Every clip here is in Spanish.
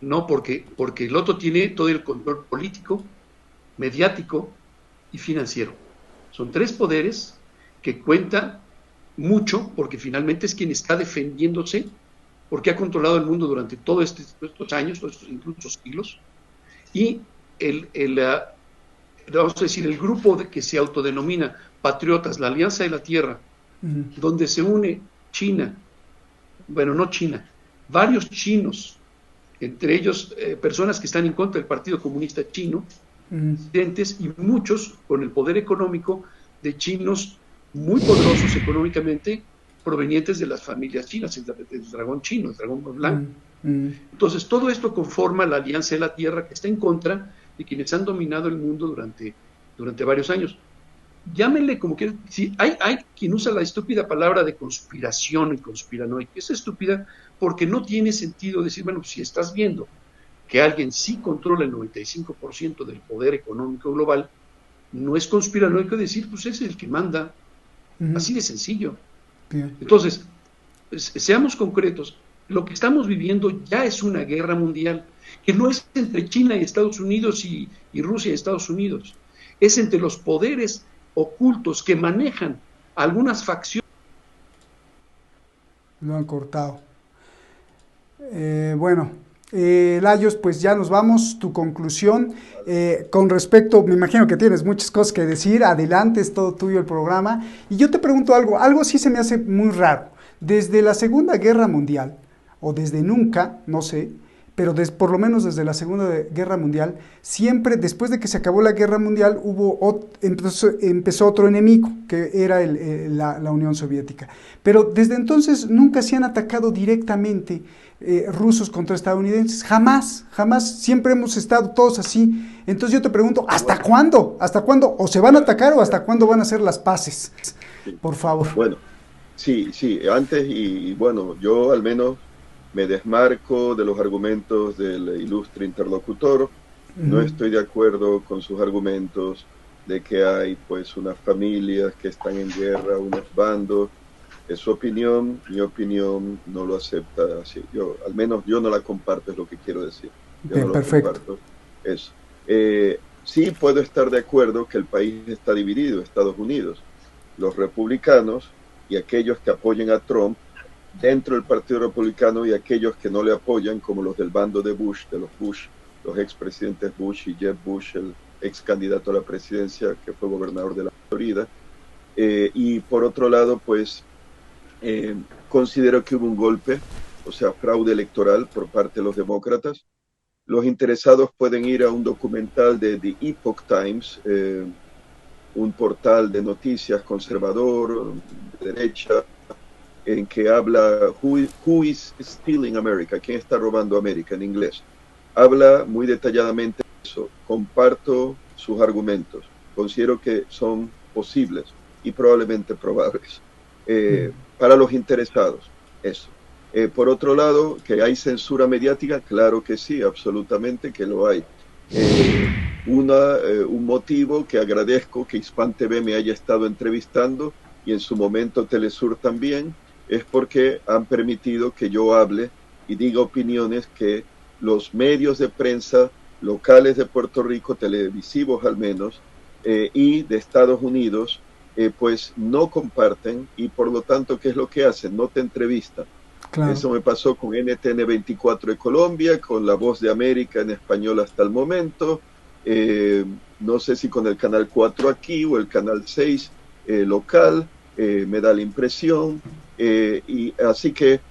No, porque el otro tiene todo el control político, mediático y financiero. Son tres poderes que cuentan mucho porque finalmente es quien está defendiéndose, porque ha controlado el mundo durante todos estos años, todos estos incluso siglos, y vamos a decir, el grupo que se autodenomina patriotas, la Alianza de la Tierra, Ujú, donde se une China, bueno, no China, varios chinos, entre ellos personas que están en contra del Partido Comunista Chino, ujú, disidentes y muchos con el poder económico de chinos muy poderosos económicamente provenientes de las familias chinas, el dragón chino, el dragón blanco. ujú, ujú. Entonces, todo esto conforma la Alianza de la Tierra que está en contra de quienes han dominado el mundo durante varios años. Llámenle como quieran. Si hay quien usa la estúpida palabra de conspiración y conspiranoica. Es estúpida porque no tiene sentido decir, bueno, si estás viendo que alguien sí controla el 95% del poder económico global, no es conspiranoico decir, pues es el que manda, Ujú. así de sencillo. Bien. Entonces, seamos concretos, lo que estamos viviendo ya es una guerra mundial, que no es entre China y Estados Unidos y Rusia y Estados Unidos, es entre los poderes ocultos que manejan algunas facciones. Lo han cortado. Bueno, Layos, pues ya nos vamos. Tu conclusión con respecto, me imagino que tienes muchas cosas que decir. Adelante, es todo tuyo el programa. Y yo te pregunto algo sí se me hace muy raro. Desde la Segunda Guerra Mundial, o desde nunca, no sé, pero por lo menos desde la Segunda Guerra Mundial, siempre después de que se acabó la Guerra Mundial empezó otro enemigo, que era la Unión Soviética. Pero desde entonces nunca se han atacado directamente rusos contra estadounidenses, jamás, jamás, siempre hemos estado todos así. Entonces yo te pregunto, ¿hasta Bueno, cuándo? ¿Hasta cuándo? ¿O se van a ya, atacar o hasta ya, cuándo van a hacer las paces? sí. Por favor. Bueno, sí, sí, antes y bueno, yo al menos me desmarco de los argumentos del ilustre interlocutor. No Uh-huh. estoy de acuerdo con sus argumentos de que hay pues unas familias que están en guerra, unos bandos. Es su opinión, mi opinión no lo acepta así. Yo, al menos yo no la comparto, es lo que quiero decir. Yo no Bien, lo perfecto. comparto. Eso. Sí puedo estar de acuerdo que el país está dividido, Estados Unidos. Los republicanos y aquellos que apoyen a Trump dentro del Partido Republicano y aquellos que no le apoyan, como los del bando de Bush, de los Bush, los expresidentes Bush y Jeb Bush, el ex candidato a la presidencia que fue gobernador de la Florida. Y por otro lado, pues eh, considero que hubo un golpe, o sea, fraude electoral por parte de los demócratas. Los interesados pueden ir a un documental de The Epoch Times, un portal de noticias conservador, de derecha, en que habla who is stealing America, quién está robando América en inglés. Habla muy detalladamente de eso. Comparto sus argumentos. Considero que son posibles y probablemente probables para los interesados. Eso. Por otro lado, que hay censura mediática, claro que sí, absolutamente que lo hay. Un motivo que agradezco que Hispan TV me haya estado entrevistando y en su momento Telesur también, es porque han permitido que yo hable y diga opiniones que los medios de prensa locales de Puerto Rico, televisivos al menos, y de Estados Unidos, pues no comparten y por lo tanto, ¿qué es lo que hacen? No te entrevistan. Claro. Eso me pasó con NTN 24 de Colombia, con La Voz de América en español hasta el momento, eh, no sé si con el Canal 4 aquí o el Canal 6 local, me da la impresión, y así que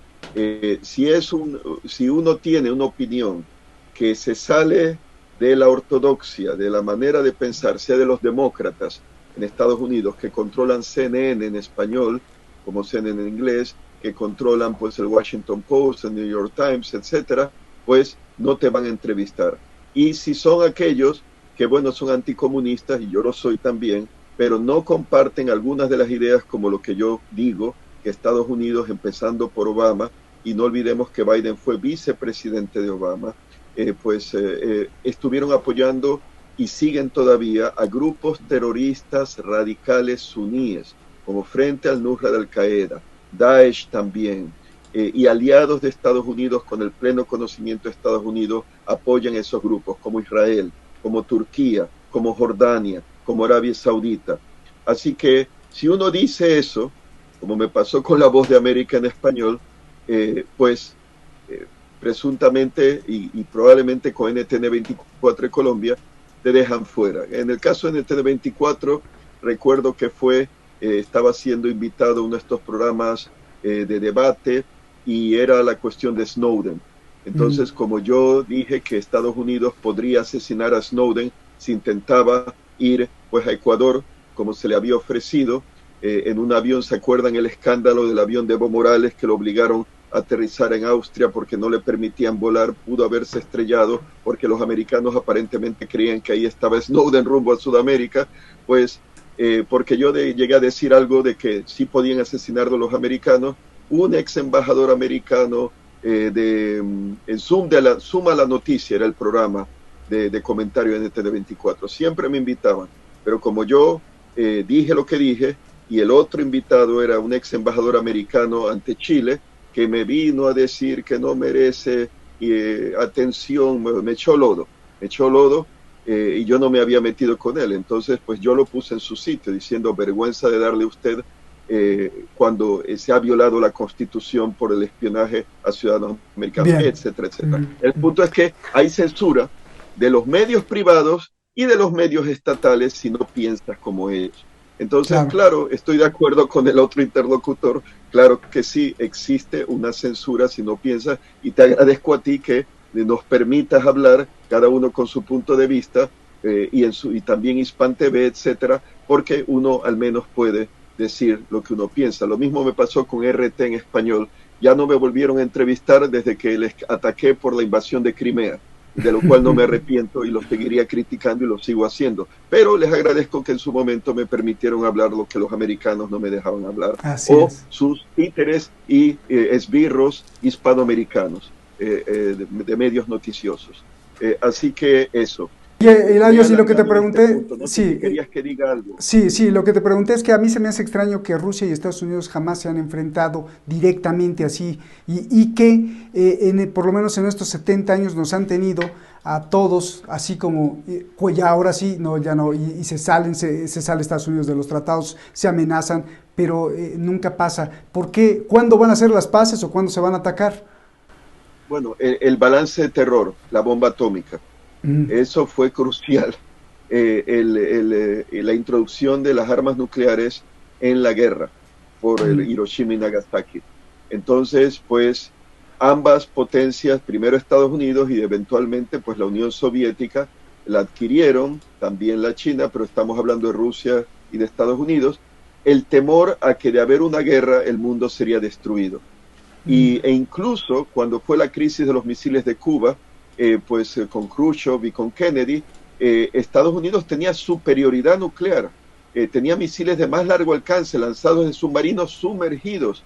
si uno tiene una opinión que se sale de la ortodoxia, de la manera de pensar, sea de los demócratas en Estados Unidos que controlan CNN en español, como CNN en inglés, que controlan pues el Washington Post, el New York Times, etcétera, pues no te van a entrevistar. Y si son aquellos que bueno son anticomunistas y yo lo soy también, pero no comparten algunas de las ideas como lo que yo digo, que Estados Unidos, empezando por Obama, y no olvidemos que Biden fue vicepresidente de Obama, estuvieron apoyando y siguen todavía a grupos terroristas radicales suníes, como Frente al Nusra de Al Qaeda, Daesh también, y aliados de Estados Unidos con el pleno conocimiento de Estados Unidos apoyan esos grupos, como Israel, como Turquía, como Jordania, como Arabia Saudita. Así que si uno dice eso, como me pasó con La Voz de América en español, pues presuntamente y probablemente con NTN 24 de Colombia, te dejan fuera. En el caso de NTN 24, recuerdo que estaba siendo invitado a uno de estos programas de debate y era la cuestión de Snowden. Entonces, como yo dije que Estados Unidos podría asesinar a Snowden si intentaba ir pues a Ecuador, como se le había ofrecido, en un avión. ¿Se acuerdan el escándalo del avión de Evo Morales que lo obligaron a aterrizar en Austria porque no le permitían volar? Pudo haberse estrellado porque los americanos aparentemente creían que ahí estaba Snowden rumbo a Sudamérica, pues porque yo llegué a decir algo de que sí podían asesinar a los americanos. Un ex embajador americano en Zoom, Zoom a la Noticia, era el programa de comentario en NTN24, siempre me invitaban, pero como yo dije lo que dije, y el otro invitado era un ex embajador americano ante Chile, que me vino a decir que no merece atención, me echó lodo, y yo no me había metido con él. Entonces pues yo lo puse en su sitio diciendo: vergüenza de darle a usted cuando se ha violado la Constitución por el espionaje a ciudadanos americanos, etcétera, etcétera. El punto es que hay censura de los medios privados y de los medios estatales si no piensas como ellos. Entonces, claro, estoy de acuerdo con el otro interlocutor, claro que sí existe una censura si no piensas, y te agradezco a ti que nos permitas hablar, cada uno con su punto de vista, y también Hispan TV, etcétera, porque uno al menos puede decir lo que uno piensa. Lo mismo me pasó con RT en español. Ya no me volvieron a entrevistar desde que les ataqué por la invasión de Crimea, de lo cual no me arrepiento y lo seguiría criticando y lo sigo haciendo. Pero les agradezco que en su momento me permitieron hablar lo que los americanos no me dejaban hablar. Sus títeres y esbirros hispanoamericanos de medios noticiosos. Así que eso. Y Elayo, sí, lo que te pregunté, no sé si querías que diga algo. Sí, lo que te pregunté es que a mí se me hace extraño que Rusia y Estados Unidos jamás se han enfrentado directamente así, y que por lo menos en estos 70 años nos han tenido a todos, así como, pues ya ahora sí, no, ya no, y se sale Estados Unidos de los tratados, se amenazan, pero nunca pasa. ¿Por qué? ¿Cuándo van a hacer las paces o cuándo se van a atacar? Bueno, el balance de terror, la bomba atómica. Eso fue crucial, la introducción de las armas nucleares en la guerra por el Hiroshima y Nagasaki. Entonces, pues, ambas potencias, primero Estados Unidos y eventualmente pues la Unión Soviética, la adquirieron, también la China, pero estamos hablando de Rusia y de Estados Unidos, el temor a que de haber una guerra el mundo sería destruido. E incluso cuando fue la crisis de los misiles de Cuba, con Khrushchev y con Kennedy, Estados Unidos tenía superioridad nuclear, tenía misiles de más largo alcance lanzados en submarinos sumergidos,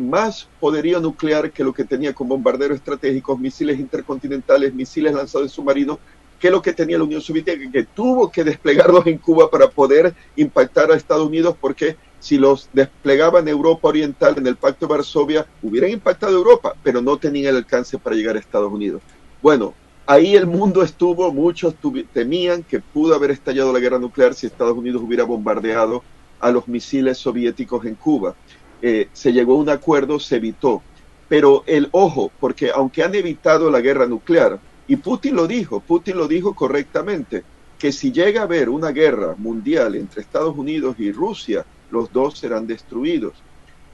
más poderío nuclear que lo que tenía con bombarderos estratégicos, misiles intercontinentales, misiles lanzados en submarinos, que lo que tenía la Unión Soviética, que tuvo que desplegarlos en Cuba para poder impactar a Estados Unidos, porque si los desplegaban en Europa Oriental, en el Pacto de Varsovia, hubieran impactado a Europa, pero no tenían el alcance para llegar a Estados Unidos. Bueno, ahí el mundo estuvo, muchos temían que pudo haber estallado la guerra nuclear si Estados Unidos hubiera bombardeado a los misiles soviéticos en Cuba. Se llegó a un acuerdo, se evitó. Pero ojo, porque aunque han evitado la guerra nuclear, y Putin lo dijo correctamente, que si llega a haber una guerra mundial entre Estados Unidos y Rusia, los dos serán destruidos.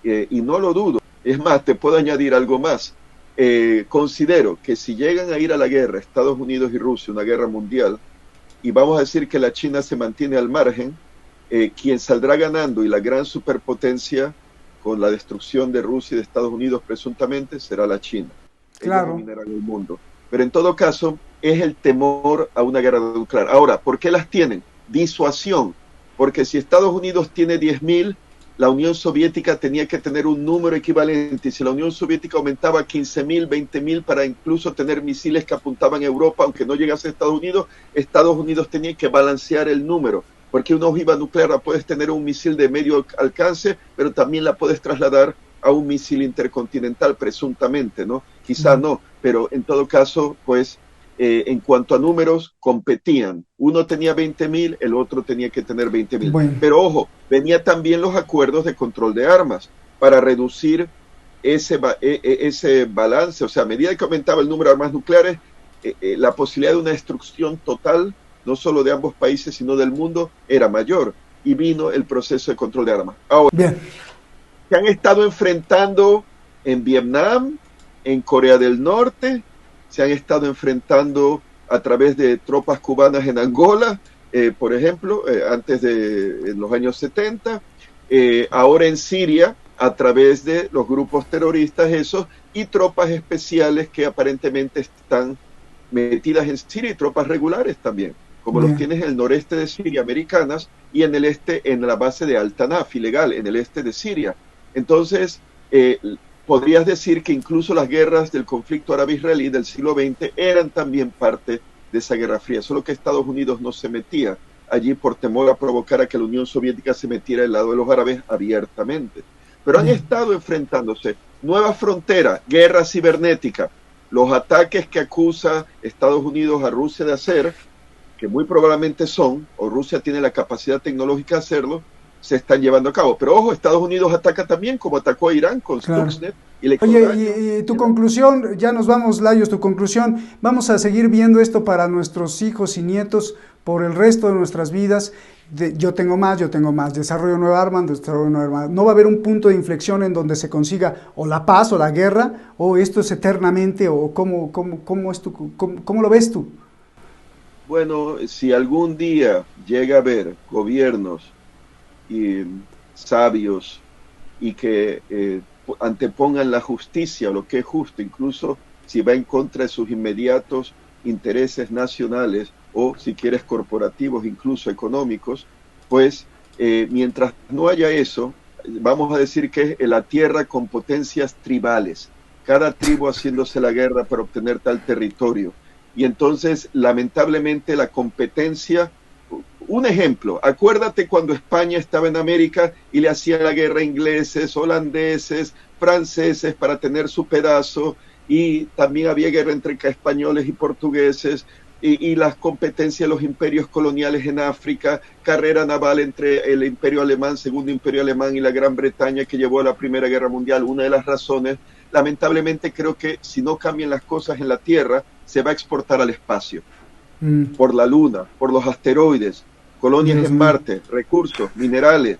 Y no lo dudo. Es más, te puedo añadir algo más. Considero que si llegan a ir a la guerra Estados Unidos y Rusia, una guerra mundial, y vamos a decir que la China se mantiene al margen, quien saldrá ganando y la gran superpotencia con la destrucción de Rusia y de Estados Unidos presuntamente será la China. Claro. Ellos dominarán el mundo. Pero en todo caso es el temor a una guerra nuclear. Ahora, ¿por qué las tienen? Disuasión. Porque si Estados Unidos tiene 10.000, la Unión Soviética tenía que tener un número equivalente, y si la Unión Soviética aumentaba 15.000, 20.000 para incluso tener misiles que apuntaban a Europa, aunque no llegase a Estados Unidos tenía que balancear el número, porque una ojiva nuclear la puedes tener un misil de medio alcance, pero también la puedes trasladar a un misil intercontinental, presuntamente, ¿no? Quizá no, pero en todo caso, pues, en cuanto a números, competían. Uno tenía 20.000, el otro tenía que tener 20.000. Bueno. Pero ojo, venía también los acuerdos de control de armas para reducir ese balance. O sea, a medida que aumentaba el número de armas nucleares, la posibilidad de una destrucción total, no solo de ambos países, sino del mundo, era mayor. Y vino el proceso de control de armas. Ahora, bien, se han estado enfrentando en Vietnam, en Corea del Norte, se han estado enfrentando a través de tropas cubanas en Angola, por ejemplo, antes de en los años 70, ahora en Siria, a través de los grupos terroristas esos, y tropas especiales que aparentemente están metidas en Siria, y tropas regulares también, como los tienes en el noreste de Siria, americanas, y en el este, en la base de Al-Tanaf, ilegal, en el este de Siria. Entonces, podrías decir que incluso las guerras del conflicto árabe-israelí del siglo XX eran también parte de esa Guerra Fría, solo que Estados Unidos no se metía allí por temor a provocar a que la Unión Soviética se metiera del lado de los árabes abiertamente. Pero han estado enfrentándose nueva frontera, guerra cibernética, los ataques que acusa Estados Unidos a Rusia de hacer, que muy probablemente son, o Rusia tiene la capacidad tecnológica de hacerlo, se están llevando a cabo. Pero ojo, Estados Unidos ataca también, como atacó a Irán con Stuxnet. Y oye, y tu conclusión, ya nos vamos, Lajos, tu conclusión, vamos a seguir viendo esto para nuestros hijos y nietos por el resto de nuestras vidas. Yo tengo más, desarrollo nueva arma, no va a haber un punto de inflexión en donde se consiga o la paz o la guerra, o esto es eternamente, o ¿cómo lo ves tú? Bueno, si algún día llega a haber gobiernos y sabios y que antepongan la justicia, lo que es justo, incluso si va en contra de sus inmediatos intereses nacionales o, si quieres, corporativos, incluso económicos, pues mientras no haya eso, vamos a decir que es la tierra con potencias tribales, cada tribu haciéndose la guerra para obtener tal territorio. Y entonces, lamentablemente, la competencia. Un ejemplo, acuérdate cuando España estaba en América y le hacían la guerra a ingleses, holandeses, franceses para tener su pedazo, y también había guerra entre españoles y portugueses, y las competencias de los imperios coloniales en África, carrera naval entre el imperio alemán, segundo imperio alemán, y la Gran Bretaña, que llevó a la Primera Guerra Mundial. Una de las razones, lamentablemente creo que si no cambian las cosas en la Tierra, se va a exportar al espacio, por la Luna, por los asteroides, colonias en Marte, recursos, minerales.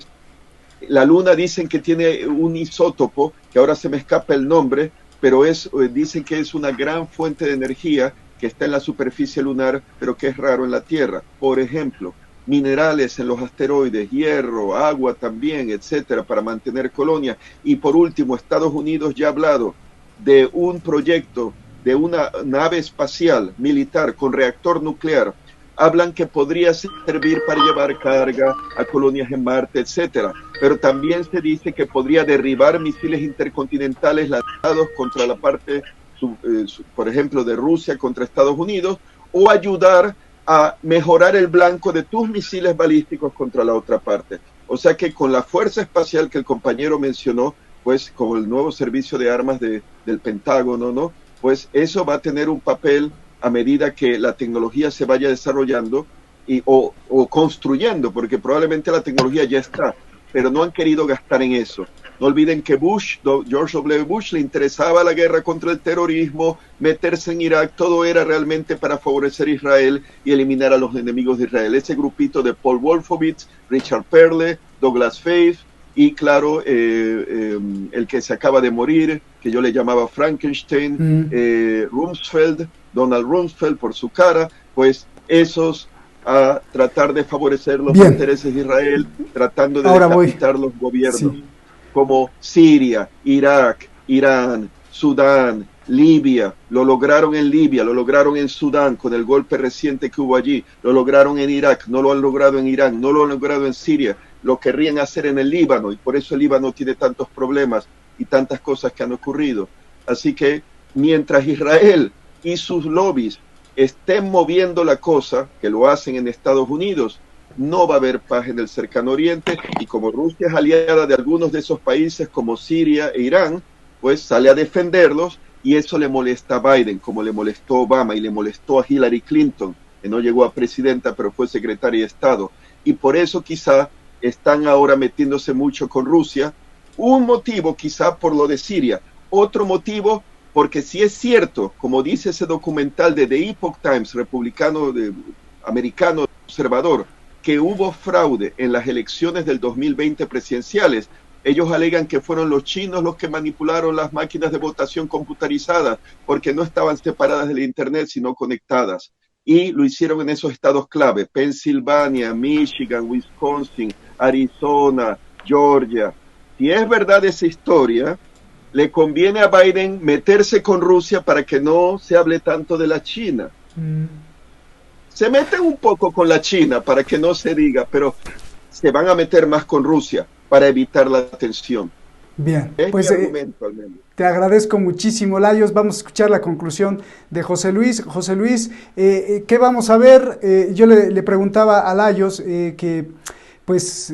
La Luna dicen que tiene un isótopo, que ahora se me escapa el nombre, pero dicen que es una gran fuente de energía que está en la superficie lunar, pero que es raro en la Tierra. Por ejemplo, minerales en los asteroides, hierro, agua también, etcétera, para mantener colonias. Y por último, Estados Unidos ya ha hablado de un proyecto de una nave espacial militar con reactor nuclear. Hablan que podría servir para llevar carga a colonias en Marte, etcétera. Pero también se dice que podría derribar misiles intercontinentales lanzados contra la parte, por ejemplo, de Rusia contra Estados Unidos, o ayudar a mejorar el blanco de tus misiles balísticos contra la otra parte. O sea que con la fuerza espacial que el compañero mencionó, pues con el nuevo servicio de armas del Pentágono, ¿no? Pues eso va a tener un papel a medida que la tecnología se vaya desarrollando o construyendo, porque probablemente la tecnología ya está, pero no han querido gastar en eso. No olviden que George W. Bush, le interesaba la guerra contra el terrorismo, meterse en Irak, todo era realmente para favorecer a Israel y eliminar a los enemigos de Israel. Ese grupito de Paul Wolfowitz, Richard Perle, Douglas Feith, y claro, el que se acaba de morir, que yo le llamaba Frankenstein, Rumsfeld, Donald Rumsfeld por su cara, pues esos a tratar de favorecer los intereses de Israel, tratando de decapitar los gobiernos, como Siria, Irak, Irán, Sudán, Libia. Lo lograron en Libia, lo lograron en Sudán con el golpe reciente que hubo allí, lo lograron en Irak, no lo han logrado en Irán, no lo han logrado en Siria, lo querrían hacer en el Líbano, y por eso el Líbano tiene tantos problemas y tantas cosas que han ocurrido. Así que mientras Israel y sus lobbies estén moviendo la cosa, que lo hacen en Estados Unidos, no va a haber paz en el cercano oriente, y como Rusia es aliada de algunos de esos países como Siria e Irán, pues sale a defenderlos, y eso le molesta a Biden, como le molestó a Obama y le molestó a Hillary Clinton, que no llegó a presidenta, pero fue secretaria de Estado. Y por eso quizá están ahora metiéndose mucho con Rusia. Un motivo quizá por lo de Siria, otro motivo porque si es cierto, como dice ese documental de The Epoch Times, republicano americano conservador, que hubo fraude en las elecciones del 2020 presidenciales. Ellos alegan que fueron los chinos los que manipularon las máquinas de votación computarizadas porque no estaban separadas del Internet, sino conectadas. Y lo hicieron en esos estados clave: Pensilvania, Michigan, Wisconsin, Arizona, Georgia. Si es verdad esa historia, le conviene a Biden meterse con Rusia para que no se hable tanto de la China. Se meten un poco con la China para que no se diga, pero se van a meter más con Rusia para evitar la tensión. Bien, Es pues mi argumento, al menos. te agradezco muchísimo, Layos. Vamos a escuchar la conclusión de José Luis. José Luis, ¿qué vamos a ver? Yo le preguntaba a Layos que, pues,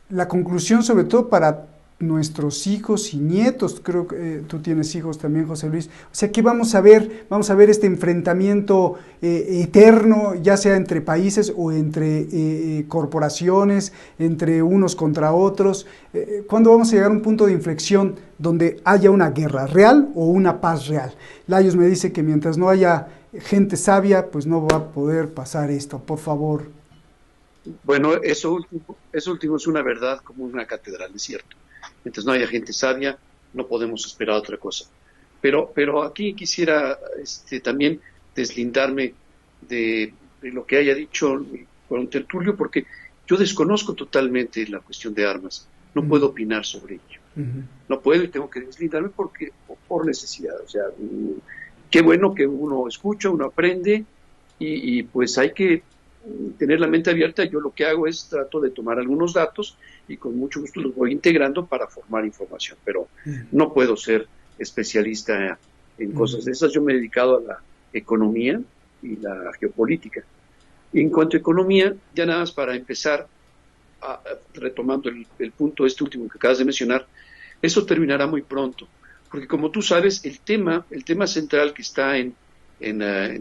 la conclusión sobre todo para nuestros hijos y nietos, creo que tú tienes hijos también, José Luis, o sea, ¿qué vamos a ver? Vamos a ver este enfrentamiento eterno, ya sea entre países o entre corporaciones, entre unos contra otros. ¿Cuándo vamos a llegar a un punto de inflexión donde haya una guerra real o una paz real? Layos me dice que mientras no haya gente sabia, pues no va a poder pasar esto, por favor. Bueno, eso último es una verdad como una catedral, es cierto. Mientras no haya gente sabia, no podemos esperar otra cosa. Pero aquí quisiera también deslindarme de lo que haya dicho con tertulio, porque yo desconozco totalmente la cuestión de armas. No puedo opinar sobre ello. No puedo y tengo que deslindarme por necesidad. O sea, qué bueno que uno escucha, uno aprende y pues hay que tener la mente abierta. Yo lo que hago es trato de tomar algunos datos y con mucho gusto los voy integrando para formar información, pero no puedo ser especialista en cosas de esas. Yo me he dedicado a la economía y la geopolítica. Y en cuanto a economía, ya nada más para empezar, retomando el punto último que acabas de mencionar, eso terminará muy pronto, porque como tú sabes, el tema central que está en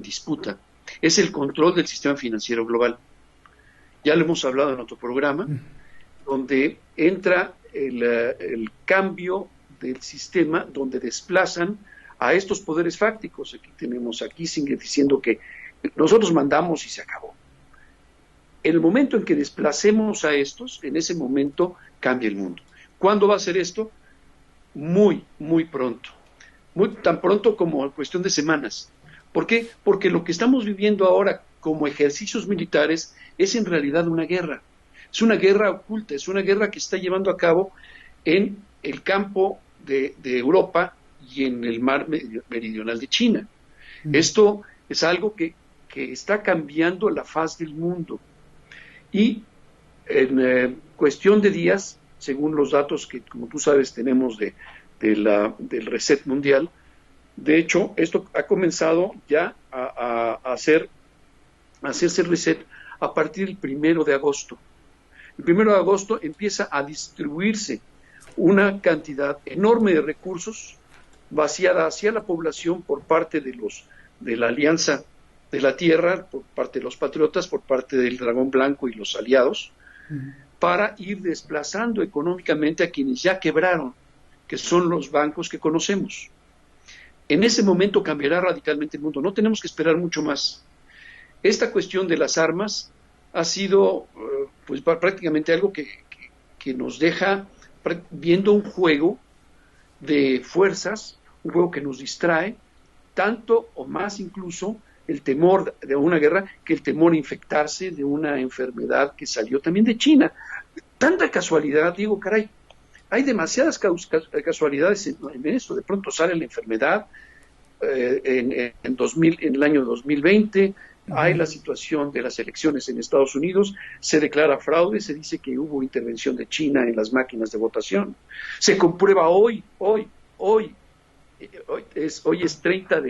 disputa es el control del sistema financiero global. Ya lo hemos hablado en otro programa, donde entra el cambio del sistema, donde desplazan a estos poderes fácticos. Aquí tenemos a Kissinger diciendo que nosotros mandamos y se acabó. En el momento en que desplacemos a estos, en ese momento cambia el mundo. ¿Cuándo va a ser esto? Muy, muy pronto. Tan pronto como en cuestión de semanas. ¿Por qué? Porque lo que estamos viviendo ahora como ejercicios militares es en realidad una guerra. Es una guerra oculta, es una guerra que está llevando a cabo en el campo de Europa y en el mar meridional de China. Esto es algo que está cambiando la faz del mundo. Y en cuestión de días, según los datos que, como tú sabes, tenemos del reset mundial, de hecho, esto ha comenzado ya a hacerse el reset a partir del 1 de agosto. El 1 de agosto empieza a distribuirse una cantidad enorme de recursos vaciada hacia la población por parte de la Alianza de la Tierra, por parte de los patriotas, por parte del Dragón Blanco y los aliados, para ir desplazando económicamente a quienes ya quebraron, que son los bancos que conocemos. En ese momento cambiará radicalmente el mundo. No tenemos que esperar mucho más. Esta cuestión de las armas ha sido pues prácticamente algo que nos deja viendo un juego de fuerzas, un juego que nos distrae, tanto o más incluso el temor de una guerra que el temor a infectarse de una enfermedad que salió también de China. Tanta casualidad, digo, caray, hay demasiadas casualidades en esto. De pronto sale la enfermedad en el año 2020, hay la situación de las elecciones en Estados Unidos, se declara fraude, se dice que hubo intervención de China en las máquinas de votación. Se comprueba hoy es 30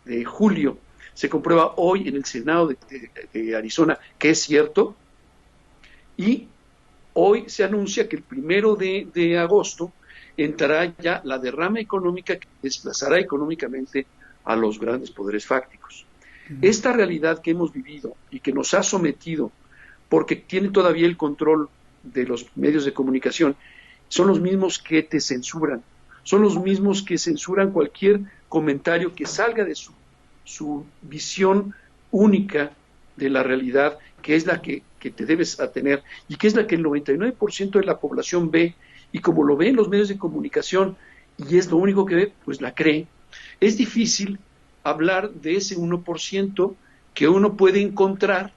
de julio, se comprueba hoy en el Senado de Arizona que es cierto, Y hoy se anuncia que el 1 de agosto entrará ya la derrama económica que desplazará económicamente a los grandes poderes fácticos. Esta realidad que hemos vivido y que nos ha sometido, porque tiene todavía el control de los medios de comunicación, son los mismos que te censuran, son los mismos que censuran cualquier comentario que salga de su visión única de la realidad, que es la que te debes atener y que es la que el 99% de la población ve, y como lo ven los medios de comunicación y es lo único que ve, pues la cree. Es difícil hablar de ese 1% que uno puede encontrar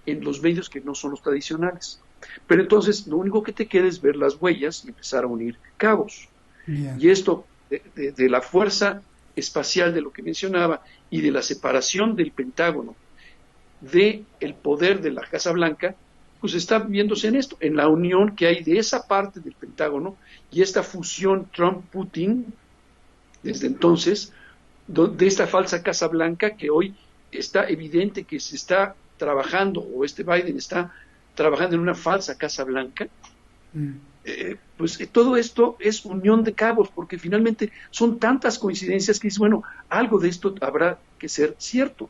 en los medios que no son los tradicionales. Pero entonces lo único que te queda es ver las huellas y empezar a unir cabos. Bien. Y esto de la fuerza espacial de lo que mencionaba y de la separación del Pentágono del poder de la Casa Blanca, pues está viéndose en esto, en la unión que hay de esa parte del Pentágono y esta fusión Trump-Putin desde entonces, de esta falsa Casa Blanca que hoy está evidente que se está trabajando, o Biden está trabajando en una falsa Casa Blanca. Pues todo esto es unión de cabos, porque finalmente son tantas coincidencias que dices, bueno, algo de esto habrá que ser cierto.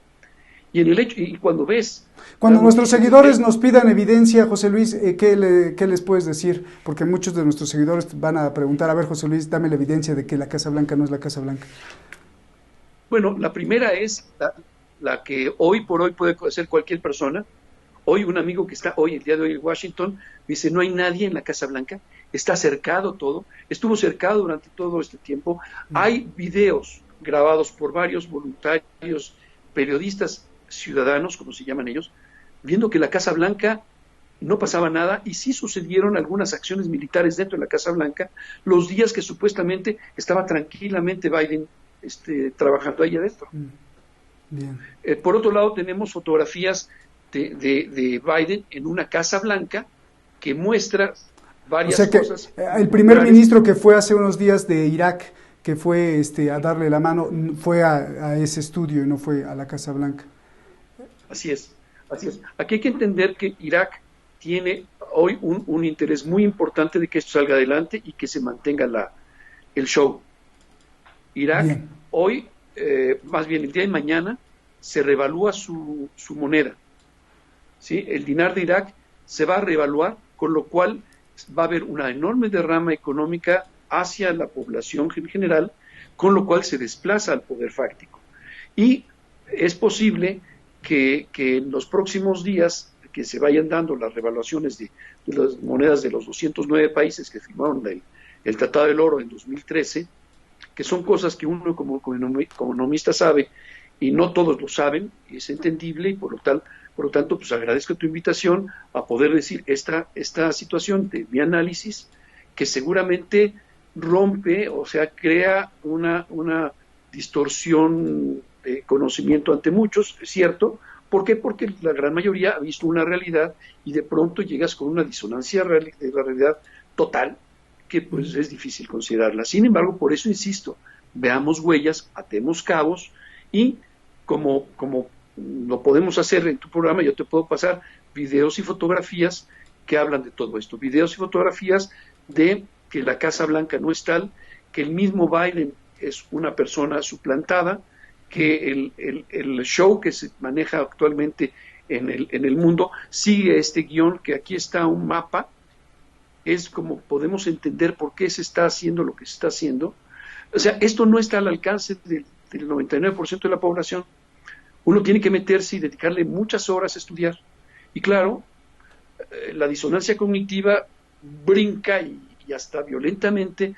Y en el hecho, y cuando ves... Cuando nuestros seguidores nos pidan evidencia, José Luis, ¿qué les puedes decir? Porque muchos de nuestros seguidores van a preguntar, a ver, José Luis, dame la evidencia de que la Casa Blanca no es la Casa Blanca. Bueno, la primera es la que hoy por hoy puede hacer cualquier persona. Hoy un amigo que está el día de hoy en Washington, dice, no hay nadie en la Casa Blanca, está cercado todo, estuvo cercado durante todo este tiempo. Hay videos grabados por varios voluntarios, periodistas ciudadanos, como se llaman ellos, viendo que la Casa Blanca no pasaba nada y sí sucedieron algunas acciones militares dentro de la Casa Blanca los días que supuestamente estaba tranquilamente Biden trabajando ahí adentro. Bien. Por otro lado, tenemos fotografías de Biden en una Casa Blanca que muestra varias cosas. El primer ministro que fue hace unos días de Irak, que fue a darle la mano, fue a ese estudio y no fue a la Casa Blanca. Así es. Aquí hay que entender que Irak tiene hoy un interés muy importante de que esto salga adelante y que se mantenga el show. Irak bien. Hoy, más bien el día de mañana, se revalúa su moneda. ¿Sí? El dinar de Irak se va a revaluar, con lo cual va a haber una enorme derrama económica hacia la población en general, con lo cual se desplaza al poder fáctico. Y es posible que en los próximos días que se vayan dando las revaluaciones de las monedas de los 209 países que firmaron el Tratado del Oro en 2013, que son cosas que uno como economista sabe, y no todos lo saben, y es entendible, y por lo tanto, pues agradezco tu invitación a poder decir esta situación de mi análisis, que seguramente rompe, o sea, crea una distorsión de conocimiento ante muchos, es cierto. ¿Por qué? Porque la gran mayoría ha visto una realidad y de pronto llegas con una disonancia de la realidad total que pues es difícil considerarla. Sin embargo, por eso insisto, veamos huellas, atemos cabos y como lo podemos hacer en tu programa, yo te puedo pasar videos y fotografías que hablan de todo esto, videos y fotografías de que la Casa Blanca no es tal, que el mismo Biden es una persona suplantada, que el show que se maneja actualmente en el mundo sigue este guión, que aquí está un mapa, es como podemos entender por qué se está haciendo lo que se está haciendo. O sea, esto no está al alcance del 99% de la población. Uno tiene que meterse y dedicarle muchas horas a estudiar. Y claro, la disonancia cognitiva brinca y hasta violentamente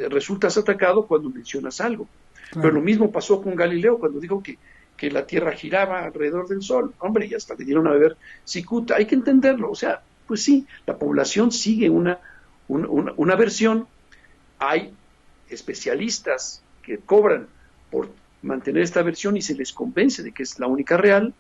resultas atacado cuando mencionas algo. Claro. Pero lo mismo pasó con Galileo cuando dijo que la Tierra giraba alrededor del Sol. Hombre, y hasta le dieron a beber cicuta. Hay que entenderlo. O sea, pues sí, la población sigue una versión. Hay especialistas que cobran por mantener esta versión y se les convence de que es la única real.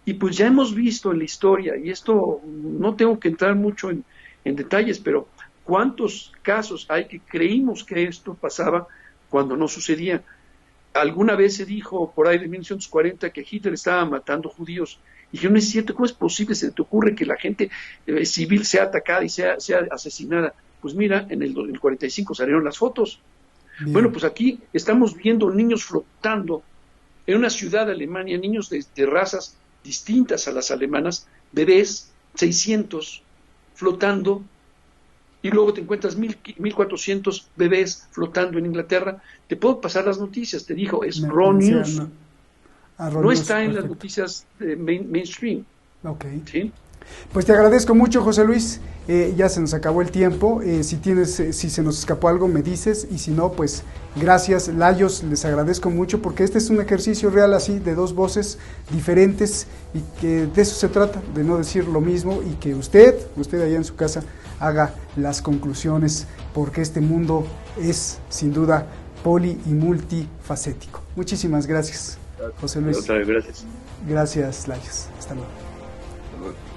Y pues ya hemos visto en la historia, y esto no tengo que entrar mucho en detalles, pero ¿cuántos casos hay que creímos que esto pasaba cuando no sucedía? Alguna vez se dijo por ahí de 1940 que Hitler estaba matando judíos Y dije, no es cierto, ¿cómo es posible? ¿Se te ocurre que la gente civil sea atacada y sea asesinada? Pues mira, en el 45 salieron las fotos. Bien. Bueno, pues aquí estamos viendo niños flotando en una ciudad de Alemania, niños de razas distintas a las alemanas, bebés, 600, flotando, y luego te encuentras 1.400 bebés flotando en Inglaterra. Te puedo pasar las noticias, te digo, es Raw News. No está en las noticias mainstream. Okay. ¿Sí? Pues te agradezco mucho, José Luis. Ya se nos acabó el tiempo. Si se nos escapó algo, me dices. Y si no, pues gracias, Layos. Les agradezco mucho porque este es un ejercicio real así, de dos voces diferentes. Y que de eso se trata, de no decir lo mismo. Y que usted allá en su casa, haga las conclusiones. Porque este mundo es, sin duda, poli y multifacético. Muchísimas gracias, José Luis. Otra vez, gracias. Gracias, Layos. Hasta luego. Hasta luego.